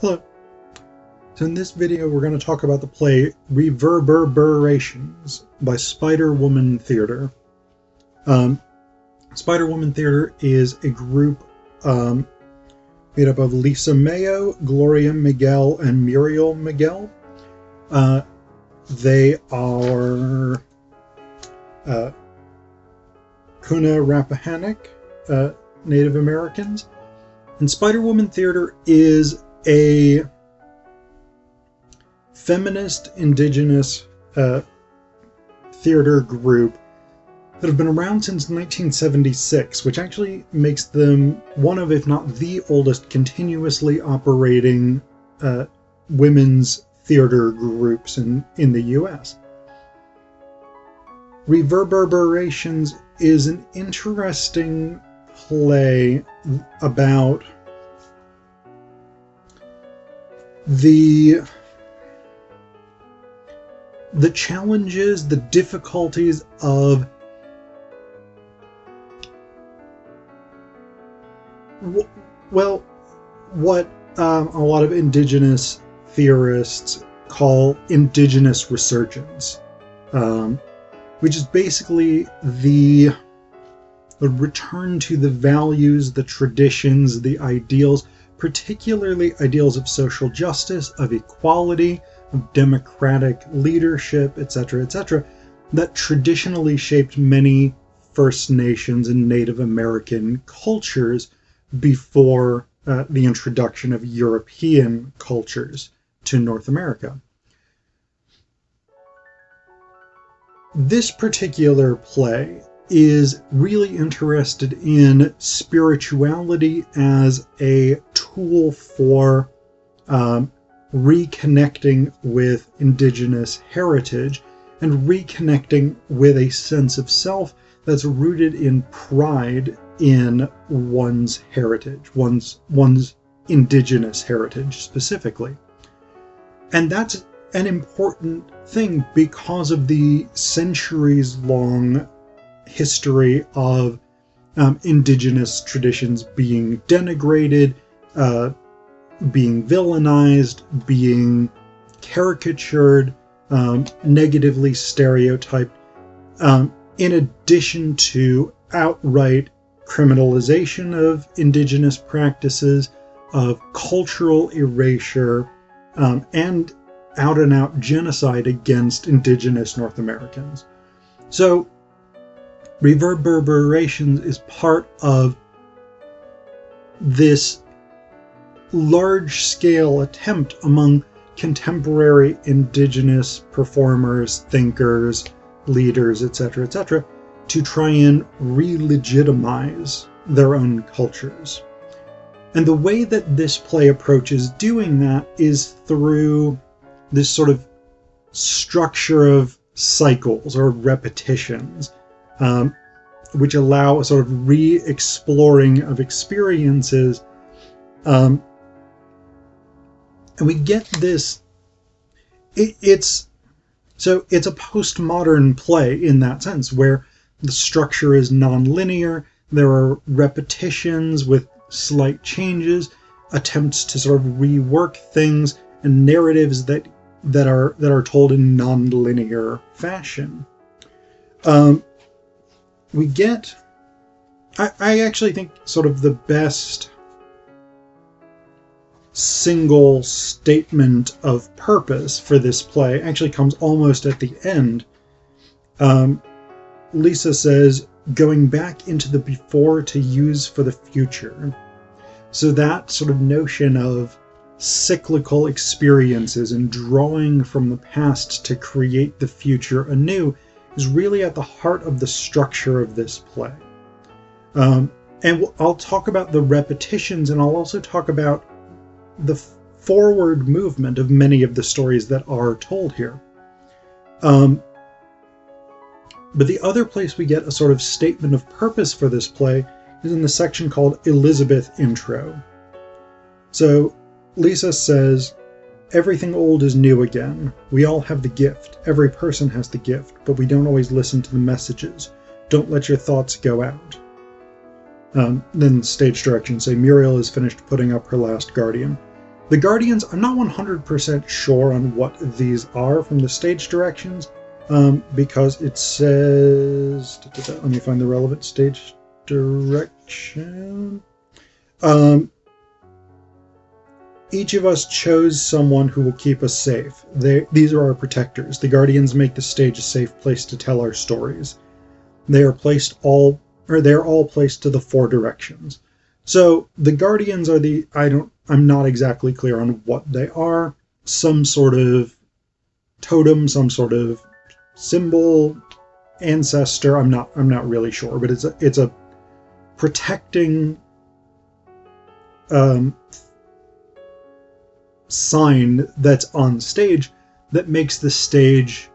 Hello. So in this video we're going to talk about the play Reverb-ber-ber-rations by Spiderwoman Theater. Spiderwoman Theater is a group made up of Lisa Mayo, Gloria Miguel, and Muriel Miguel. They are Kuna Rappahannock Native Americans. And Spiderwoman Theater is a feminist Indigenous theater group that have been around since 1976, which actually makes them one of, if not the oldest, continuously operating women's theater groups in the US. Reverb-ber-ber-rations is an interesting play about the challenges, the difficulties of what a lot of Indigenous theorists call Indigenous resurgence, which is basically the return to the values, the traditions, the ideals, particularly ideals of social justice, of equality, of democratic leadership, etc., etc., that traditionally shaped many First Nations and Native American cultures before the introduction of European cultures to North America. This particular play is really interested in spirituality as a tool for reconnecting with Indigenous heritage and reconnecting with a sense of self that's rooted in pride in one's heritage, one's Indigenous heritage specifically. And that's an important thing because of the centuries-long history of Indigenous traditions being denigrated, being villainized, being caricatured, negatively stereotyped, in addition to outright criminalization of Indigenous practices, of cultural erasure, and out-and-out genocide against Indigenous North Americans. So Reverb-ber-ber-rations is part of this large-scale attempt among contemporary Indigenous performers, thinkers, leaders, etc., etc., to try and re-legitimize their own cultures. And the way that this play approaches doing that is through this sort of structure of cycles or repetitions, which allow a sort of re-exploring of experiences. And we get this, it's a postmodern play in that sense, where the structure is non-linear, there are repetitions with slight changes, attempts to sort of rework things, and narratives that are told in non-linear fashion. We get, I actually think sort of the best single statement of purpose for this play actually comes almost at the end. Lisa says, going back into the before to use for the future. So that sort of notion of cyclical experiences and drawing from the past to create the future anew is really at the heart of the structure of this play. And I'll talk about the repetitions, and I'll also talk about the forward movement of many of the stories that are told here. But the other place we get a sort of statement of purpose for this play is in the section called Elizabeth Intro. So Lisa says, everything old is new again. We all have the gift. Every person has the gift, but we don't always listen to the messages. Don't let your thoughts go out. Then stage directions say Muriel has finished putting up her last guardian. The Guardians, I'm not 100% sure on what these are from the stage directions, because it says, let me find the relevant stage direction. Each of us chose someone who will keep us safe. These are our protectors. The Guardians make the stage a safe place to tell our stories. They are all placed to the 4 directions. So the Guardians are I'm not exactly clear on what they are. Some sort of totem, some sort of symbol, ancestor. I'm not really sure, but it's a protecting sign that's on stage that makes the stage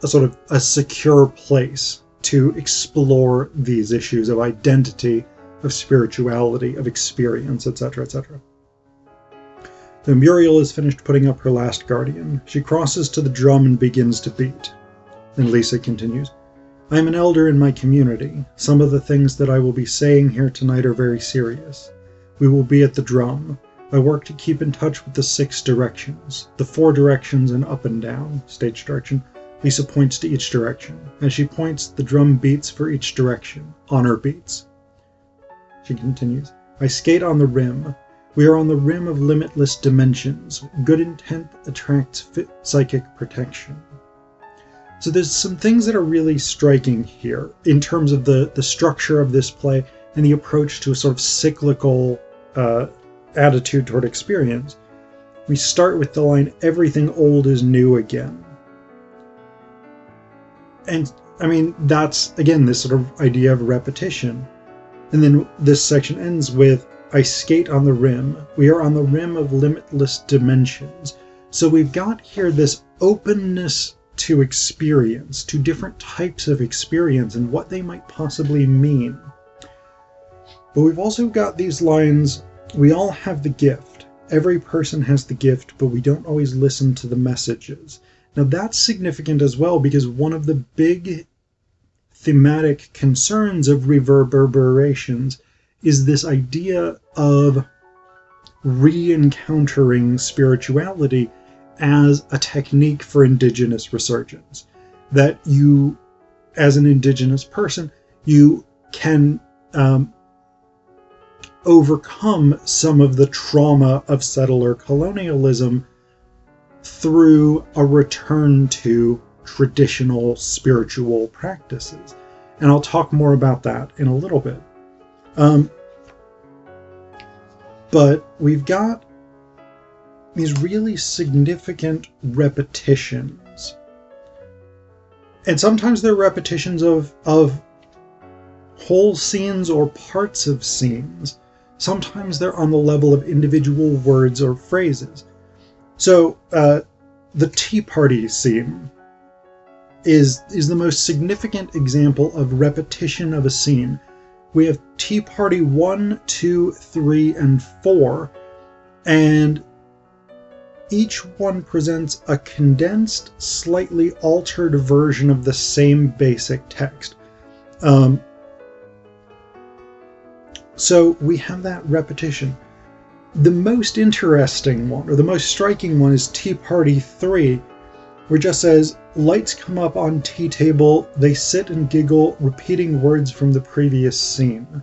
a sort of a secure place to explore these issues of identity, of spirituality, of experience, etc., etc. So Muriel is finished putting up her last Guardian. She crosses to the drum and begins to beat. And Lisa continues, I am an elder in my community. Some of the things that I will be saying here tonight are very serious. We will be at the drum. I work to keep in touch with the 6 directions, the 4 directions and up and down, stage direction. Lisa points to each direction. As she points, the drum beats for each direction, honor beats. She continues, I skate on the rim. We are on the rim of limitless dimensions. Good intent attracts psychic protection. So there's some things that are really striking here in terms of the structure of this play and the approach to a sort of cyclical attitude toward experience. We start with the line, everything old is new again. And I mean, that's, again, this sort of idea of repetition. And then this section ends with, I skate on the rim. We are on the rim of limitless dimensions. So we've got here this openness to experience, to different types of experience and what they might possibly mean. But we've also got these lines, we all have the gift. Every person has the gift, but we don't always listen to the messages. Now that's significant as well, because one of the big thematic concerns of Reverb-ber-ber-rations is this idea of re-encountering spirituality as a technique for Indigenous resurgence. That you, as an Indigenous person, you can overcome some of the trauma of settler colonialism through a return to traditional spiritual practices. And I'll talk more about that in a little bit. But we've got these really significant repetitions. And sometimes they're repetitions of whole scenes or parts of scenes. Sometimes they're on the level of individual words or phrases. So the Tea Party scene is the most significant example of repetition of a scene. We have Tea Party 1, 2, 3, and 4, and each one presents a condensed, slightly altered version of the same basic text. So we have that repetition. The most interesting one, or the most striking one, is Tea Party 3, where it just says, lights come up on tea table, they sit and giggle, repeating words from the previous scene.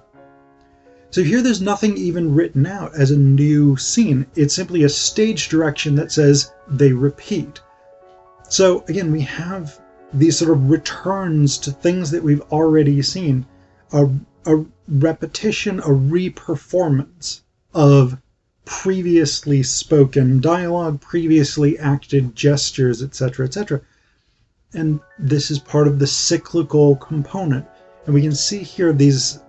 So here there's nothing even written out as a new scene. It's simply a stage direction that says they repeat. So again, we have these sort of returns to things that we've already seen. A repetition, a re-performance of previously spoken dialogue, previously acted gestures, etc., etc. And this is part of the cyclical component. And we can see here these,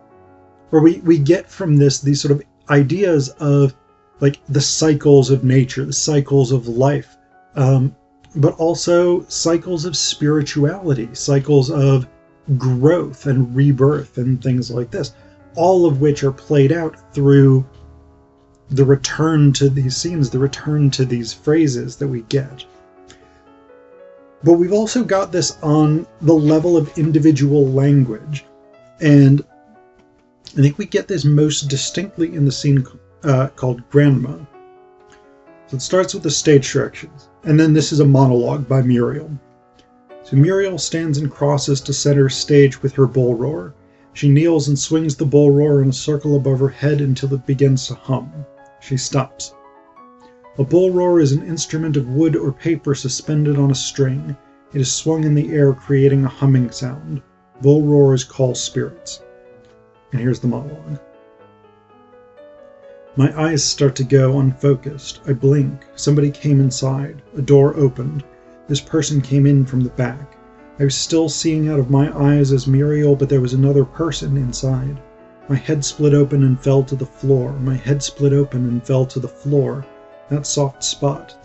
or we get from this these sort of ideas of like the cycles of nature, the cycles of life, but also cycles of spirituality, cycles of growth and rebirth and things like this, all of which are played out through the return to these scenes, the return to these phrases that we get. But we've also got this on the level of individual language. And I think we get this most distinctly in the scene called Grandma, So it starts with the stage directions, and then this is a monologue by Muriel. So Muriel stands and crosses to center stage with her bull roar. She kneels and swings the bull roar in a circle above her head until it begins to hum. She stops. A bull roar is an instrument of wood or paper suspended on a string. It is swung in the air, creating a humming sound. Bull roars call spirits. And here's the monologue. My eyes start to go unfocused. I blink. Somebody came inside. A door opened. This person came in from the back. I was still seeing out of my eyes as Muriel, but there was another person inside. My head split open and fell to the floor. My head split open and fell to the floor. That soft spot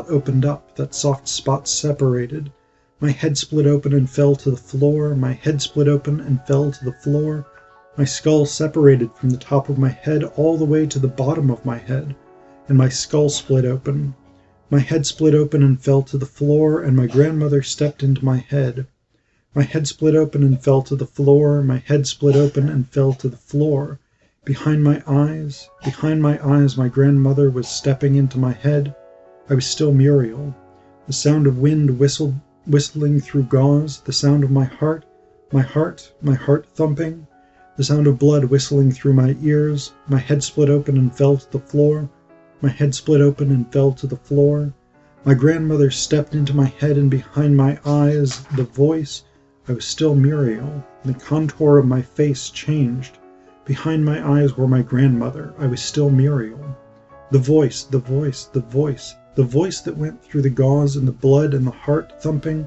opened up. That soft spot separated. My head split open and fell to the floor. My head split open and fell to the floor. My skull separated from the top of my head all the way to the bottom of my head, and my skull split open. My head split open and fell to the floor, and my grandmother stepped into my head. My head split open and fell to the floor. My head split open and fell to the floor. Behind my eyes, my grandmother was stepping into my head. I was still Muriel. The sound of wind whistling through gauze, the sound of my heart thumping, the sound of blood whistling through my ears. My head split open and fell to the floor. My head split open and fell to the floor. My grandmother stepped into my head, and behind my eyes, the voice, I was still Muriel. The contour of my face changed. Behind my eyes were my grandmother. I was still Muriel. The voice that went through the gauze and the blood and the heart thumping,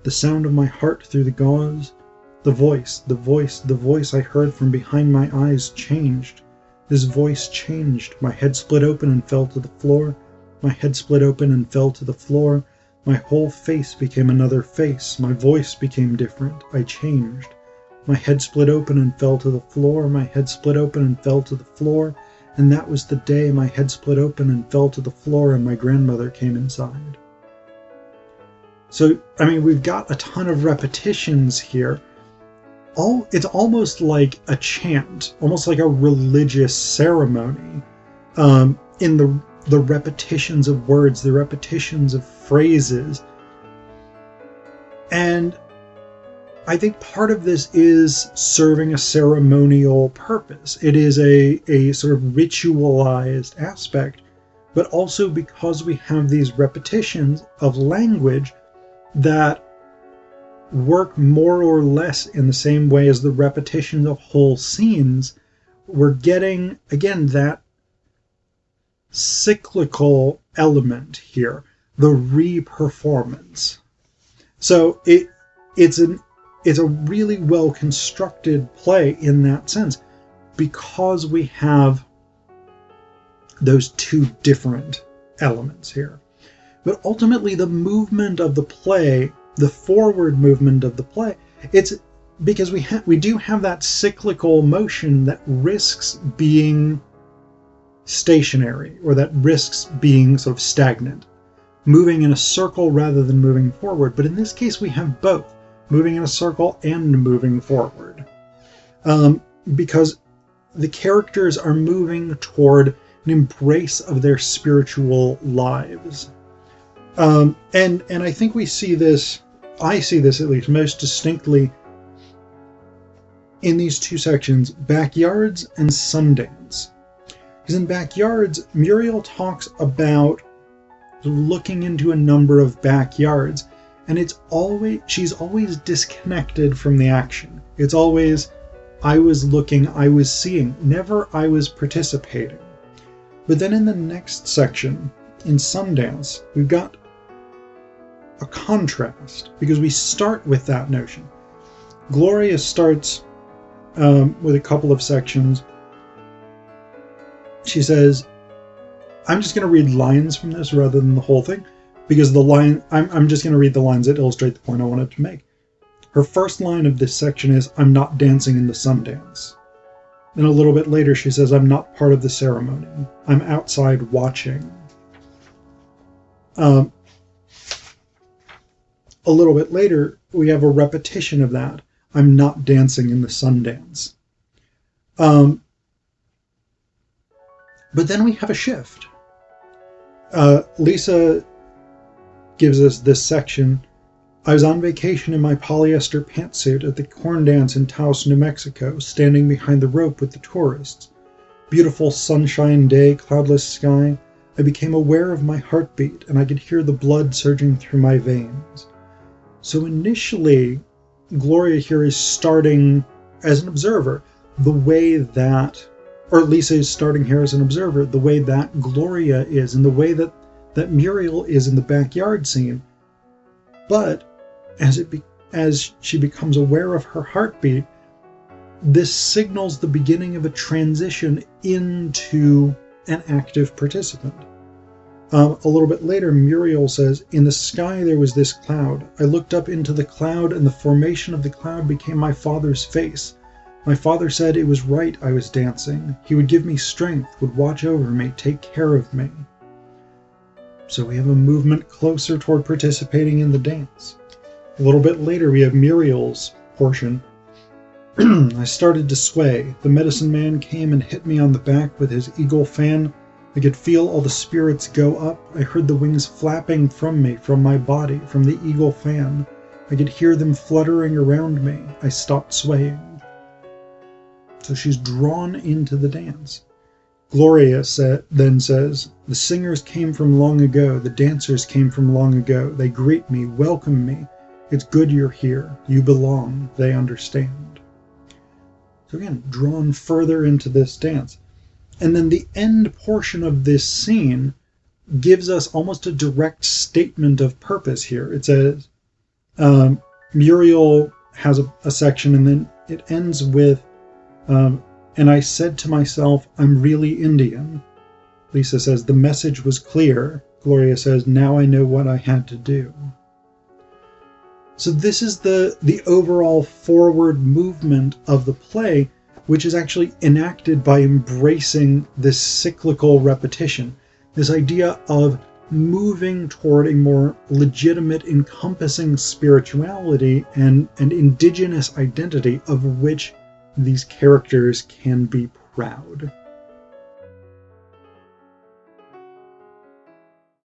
the sound of my heart through the gauze. The voice I heard from behind my eyes changed. This voice changed. My head split open and fell to the floor. My head split open and fell to the floor. My whole face became another face. My voice became different. I changed. My head split open and fell to the floor. My head split open and fell to the floor. And that was the day my head split open and fell to the floor and my grandmother came inside. So, we've got a ton of repetitions here. It's almost like a chant, almost like a religious ceremony, in the repetitions of words, the repetitions of phrases. And I think part of this is serving a ceremonial purpose. It is a sort of ritualized aspect, but also because we have these repetitions of language that work more or less in the same way as the repetition of whole scenes, we're getting, again, that cyclical element here, the re-performance. So it's a really well-constructed play in that sense, because we have those two different elements here. But ultimately, the movement of the play, the forward movement of the play, it's because we do have that cyclical motion that risks being stationary, or that risks being sort of stagnant, moving in a circle rather than moving forward. But in this case, we have both, moving in a circle and moving forward, because the characters are moving toward an embrace of their spiritual lives. And I think we see this, I see this at least most distinctly in these two sections, Backyards and Sundance. Because in Backyards, Muriel talks about looking into a number of backyards, and she's always disconnected from the action. It's always, I was looking, I was seeing, never I was participating. But then in the next section, in Sundance, we've got a contrast, because we start with that notion. Gloria starts with a couple of sections. She says, I'm just going to read lines from this rather than the whole thing, because I'm just going to read the lines that illustrate the point I wanted to make. Her first line of this section is, I'm not dancing in the Sundance. Then a little bit later she says, I'm not part of the ceremony. I'm outside watching. A little bit later, we have a repetition of that. I'm not dancing in the Sundance. But then we have a shift. Lisa gives us this section. I was on vacation in my polyester pantsuit at the corn dance in Taos, New Mexico, standing behind the rope with the tourists. Beautiful sunshine day, cloudless sky. I became aware of my heartbeat, and I could hear the blood surging through my veins. So initially, Gloria here is starting as an observer, the way that, or Lisa is starting here as an observer, the way that Gloria is, and the way that Muriel is in the backyard scene. But as she becomes aware of her heartbeat, this signals the beginning of a transition into an active participant. A little bit later, Muriel says, in the sky there was this cloud. I looked up into the cloud, and the formation of the cloud became my father's face. My father said it was right I was dancing. He would give me strength, would watch over me, take care of me. So we have a movement closer toward participating in the dance. A little bit later, we have Muriel's portion. I started to sway. The medicine man came and hit me on the back with his eagle fan. I could feel all the spirits go up. I heard the wings flapping from me, from my body, from the eagle fan. I could hear them fluttering around me. I stopped swaying. So she's drawn into the dance. Gloria then says, the singers came from long ago. The dancers came from long ago. They greet me, welcome me. It's good you're here. You belong. They understand. So again, drawn further into this dance. And then the end portion of this scene gives us almost a direct statement of purpose here. It says, Muriel has a section, and then it ends with, and I said to myself, I'm really Indian. Lisa says, the message was clear. Gloria says, now I know what I had to do. So this is the overall forward movement of the play, which is actually enacted by embracing this cyclical repetition, this idea of moving toward a more legitimate, encompassing spirituality and indigenous identity of which these characters can be proud.